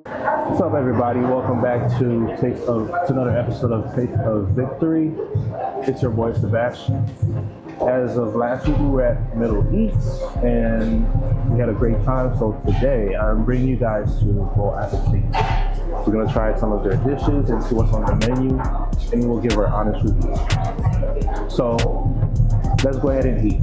What's up, everybody? Welcome back to another episode of Taste of Victory. It's your boy Sebastian. As of last week, we were at Middle East and we had a great time. So today, I'm bringing you guys to Appetit. We're gonna try some of their dishes and see what's on the menu, and we'll give our honest review. So let's go ahead and eat.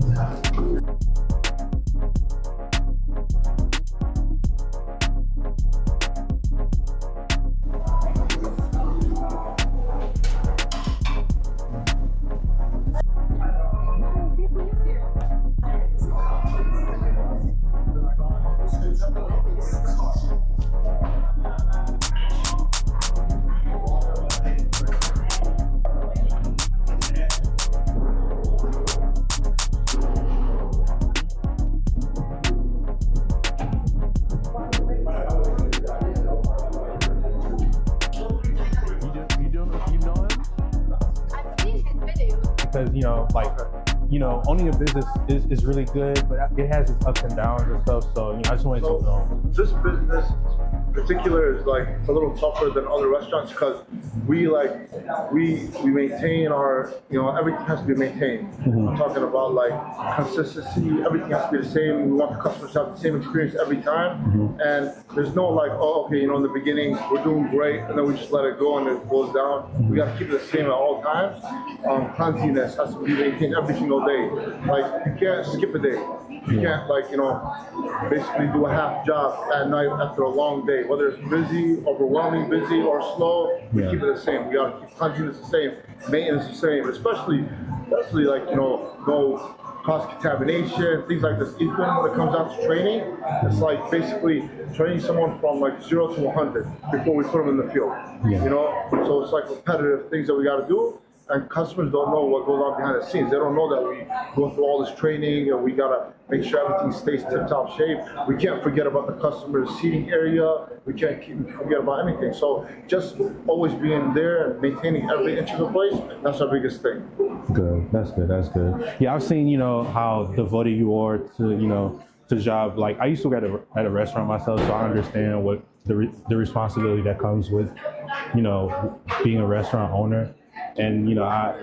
Because owning a business is really good, but it has its ups and downs and stuff. So I just wanted to know. This business in particular is it's a little tougher than other restaurants because we maintain our everything has to be maintained. Mm-hmm. I'm talking about consistency. Everything has to be the same. We want the customers to have the same experience every time. Mm-hmm. And there's no in the beginning we're doing great and then we just let it go and it goes down. Mm-hmm. We got to keep it the same at all times. Cleanliness has to be maintained every single day. You can't skip a day. You can't basically do a half job at night after a long day, whether it's busy, overwhelming busy, or slow. We keep it the same. We gotta keep cleanliness the same, maintenance the same, especially no cross contamination, things like this. Even when it comes down to training, it's basically training someone from 0 to 100 before we put them in the field. So it's repetitive things that we got to do. And customers don't know what goes on behind the scenes. They don't know that we go through all this training and we gotta make sure everything stays tip-top shape. We can't forget about the customer's seating area. We can't forget about anything. So just always being there and maintaining every inch of the place, that's our biggest thing. Good. That's good. Yeah, I've seen how devoted you are to the job. I used to work at a restaurant myself, so I understand what the responsibility that comes with being a restaurant owner. And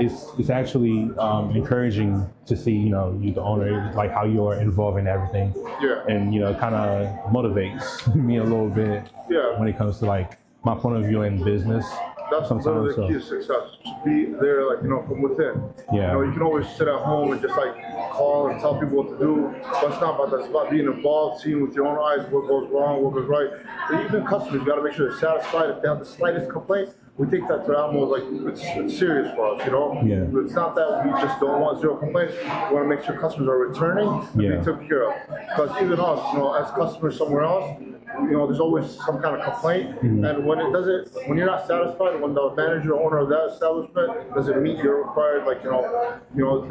it's actually encouraging to see you the owner, how you are involved in everything. Yeah. And kind of motivates me a little bit. Yeah. When it comes to my point of view in business. That's sometimes the key to success. Just be there, from within. Yeah. You can always sit at home and just call and tell people what to do. But it's not about that. It's about being involved, seeing with your own eyes what goes wrong, what goes right. But even customers, you got to make sure they're satisfied. If they have the slightest complaint, we take that to almost it's serious for us, Yeah. It's not that we just don't want zero complaints. We want to make sure customers are returning and being taken care of. Because even us, as customers somewhere else, there's always some kind of complaint. Mm-hmm. And when you're not satisfied, when the manager or owner of that establishment doesn't meet your required, they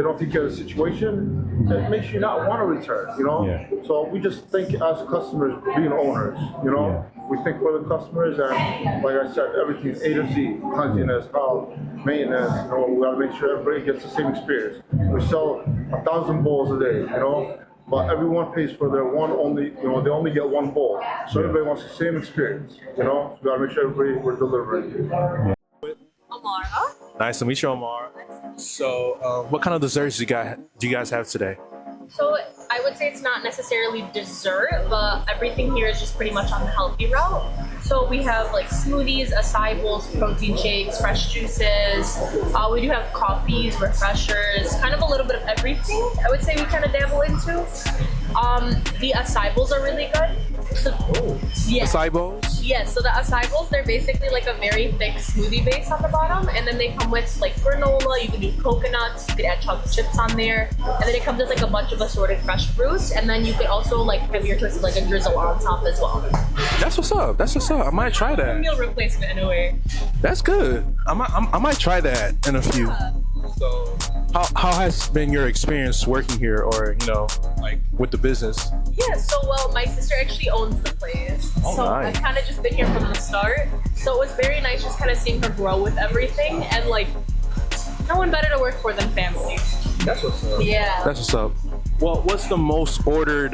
don't take care of the situation, it makes you not want to return, Yeah. So we just think as customers being owners, Yeah. We think for the customers, and like I said, everything A to Z, cleanliness, health, maintenance. We gotta make sure everybody gets the same experience. We sell 1,000 bowls a day, but everyone pays for their one only. They only get one bowl, so everybody wants the same experience. So we gotta make sure we're delivering. Amara. Nice to meet you, Omar. So, what kind of desserts do you guys have today? So I would say it's not necessarily dessert, but everything here is just pretty much on the healthy route. So we have smoothies, acai bowls, protein shakes, fresh juices. We do have coffees, refreshers, kind of a little bit of everything. I would say we kind of dabble into. The acai bowls are really good. So, yeah. Acai bowls? Yes, so the acai bowls, they're basically a very thick smoothie base on the bottom, and then they come with granola, you can do coconuts, you could add chocolate chips on there, and then it comes with a bunch of assorted fresh fruits, and then you could also have your choice of a drizzle on top as well. That's what's up. I might try that. Meal replacement in a way. That's good. I might try that in a few. Yeah. So, how has been your experience working here, or with the business? Yeah, so my sister actually owns the place. Oh, so nice. I've kind of just been here from the start. So it was very nice just kind of seeing her grow with everything, and no one better to work for than family. That's what's up. Yeah. That's what's up. Well, what's the most ordered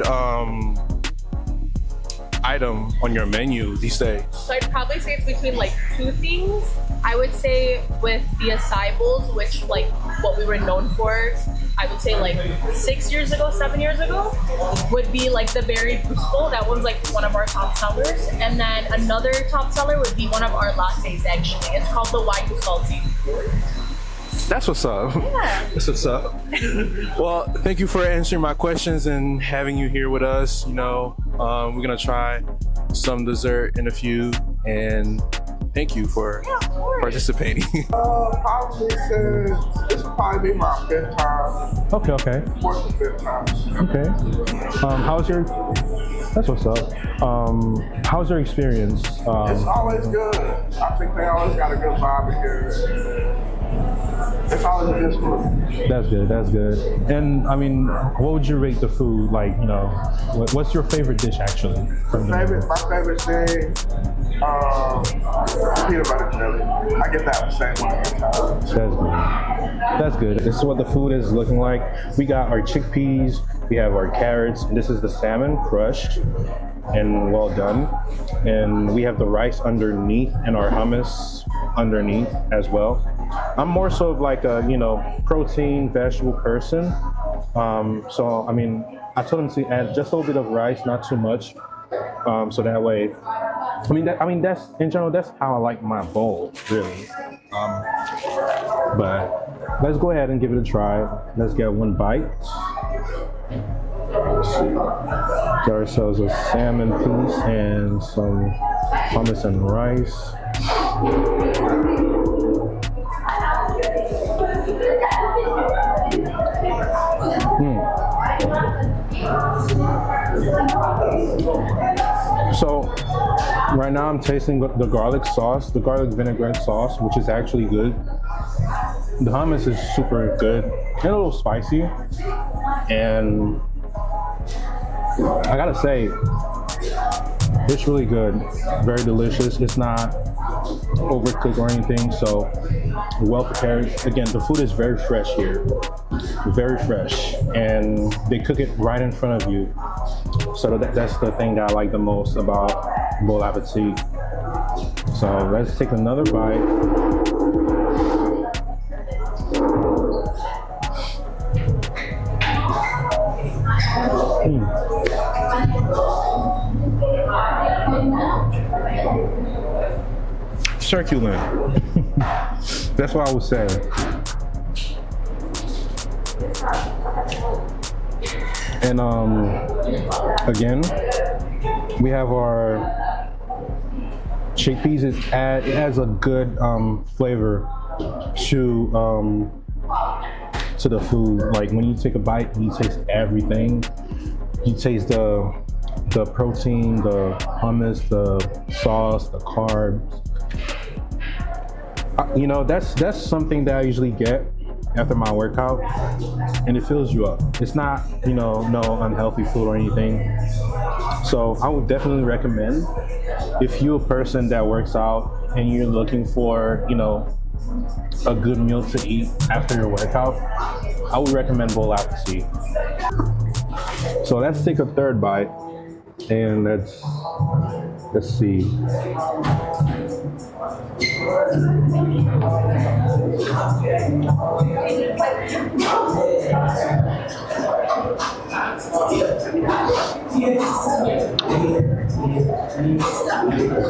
item on your menu these days? So I'd probably say it's between like two things. I would say with the acai bowls, which like what we were known for, I would say like 6 years ago, 7 years ago, would be like the berry boost bowl. That one's like one of our top sellers. And then another top seller would be one of our lattes actually. It's called the Wagyu Salty. That's what's up. Yeah. That's what's up. Well, thank you for answering my questions and having you here with us. You know, we're gonna try some dessert in a few, and thank you for participating. Probably said this will probably be my 5th time. Okay. 4th or 5th time. Okay. How's your? That's what's up. How's your experience? It's always good. I think they always got a good vibe here. It's always a good food. That's good. And I mean, what would you rate the food? Like, you know, what's your favorite dish actually? My favorite thing, peanut butter jelly. I get that the same one every time. That's good. This is what the food is looking like. We got our chickpeas, we have our carrots, and this is the salmon crushed and well done. And we have the rice underneath and our hummus underneath as well. I'm more so of like a, you know, protein, vegetable person. So, I mean, I told him to add just a little bit of rice, not too much. So that way, I mean, that's, in general, that's how I like my bowl, really. But let's go ahead and give it a try. Let's get one bite. Let's see. Get ourselves a salmon piece and some hummus and rice. So right now I'm tasting the garlic sauce, the garlic vinaigrette sauce, which is actually good. The hummus is super good and a little spicy. And I gotta say, it's really good, very delicious. It's not overcooked or anything, so well prepared. Again, the food is very fresh here, very fresh, and they cook it right in front of you. So that's the thing that I like the most about Bon Appetit. So let's take another bite. Succulent. That's what I would say. And again, we have our chickpeas. It adds a good flavor to the food. Like when you take a bite, you taste everything. You taste the protein, the hummus, the sauce, the carbs. You know, that's something that I usually get after my workout, and it fills you up. It's not, you know, no unhealthy food or anything. So I would definitely recommend, if you're a person that works out and you're looking for, you know, a good meal to eat after your workout, I would recommend Bon Appetit. So let's take a third bite, and let's see.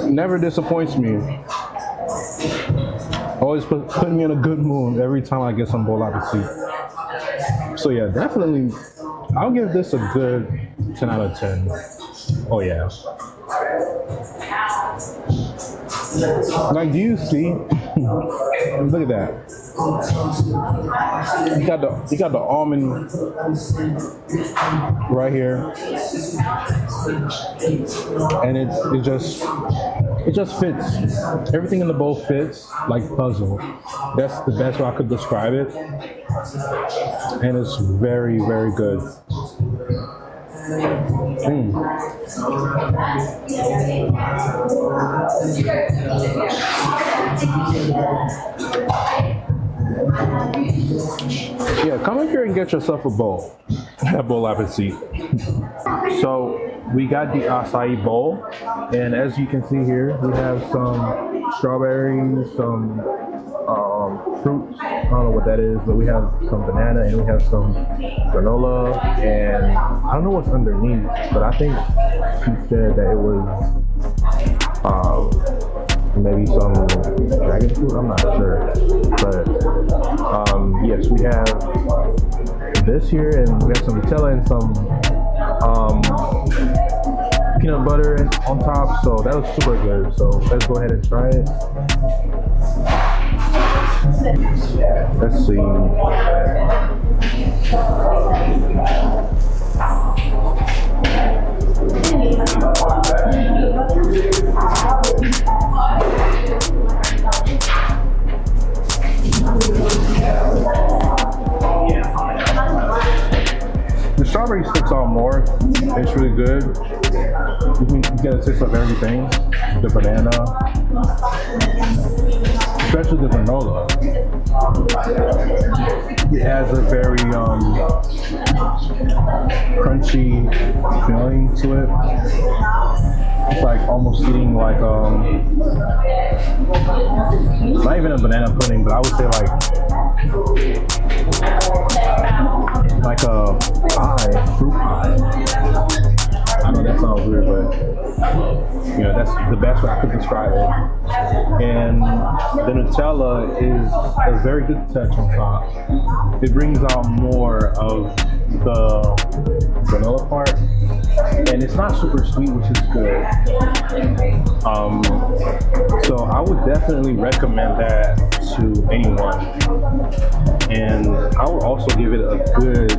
Never disappoints me. Always putting me in a good mood every time I get some Bon Appetit. So yeah, definitely, I'll give this a good 10 out of 10. Oh yeah. Like, do you see? Look at that. You got the almond right here, and it just fits. Everything in the bowl fits like puzzle. That's the best way I could describe it, and it's very, very good. Yeah, come up here and get yourself a bowl. Bon appetit. So we got the acai bowl, and as you can see here, we have some strawberries, some fruit. I don't know what that is, but we have some banana and we have some granola, and I don't know what's underneath, but I think he said that it was maybe some dragon fruit. I'm not sure, but yes, we have this here, and we have some Nutella and some peanut butter on top. So that was super good. So let's go ahead and try it. Let's see. The strawberry sticks out more. It's really good. You get a taste of everything. The banana, especially the granola. It has a very crunchy feeling to it. It's like almost eating like not even a banana pudding, but I would say like a pie, fruit pie. I know that sounds weird, but you know, that's the best way I could describe it. And the Nutella is a very good touch on top. It brings out more of the vanilla part, and it's not super sweet, which is good. So I would definitely recommend that to anyone. And I would also give it a good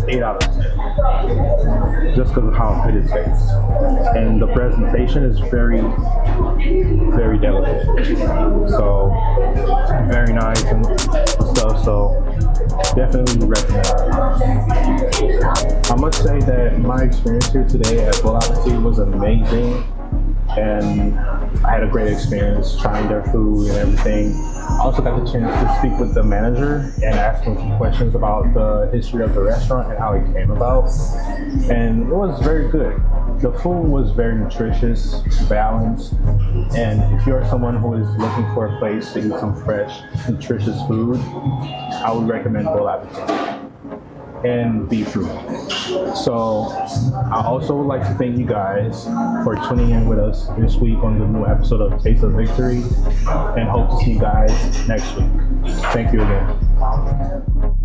8 out of 10, just because of how good it tastes. And the presentation is very, very delicate. So very nice and stuff. So definitely recommend it. I must say that my experience here today at Bon Appetit was amazing, and I had a great experience trying their food and everything. I also got the chance to speak with the manager and ask him some questions about the history of the restaurant and how it came about. And it was very good. The food was very nutritious, balanced, and if you're someone who is looking for a place to eat some fresh, nutritious food, I would recommend Bon Appetit and be frugal. So I also would like to thank you guys for tuning in with us this week on the new episode of Taste of Victory, and hope to see you guys next week. Thank you again.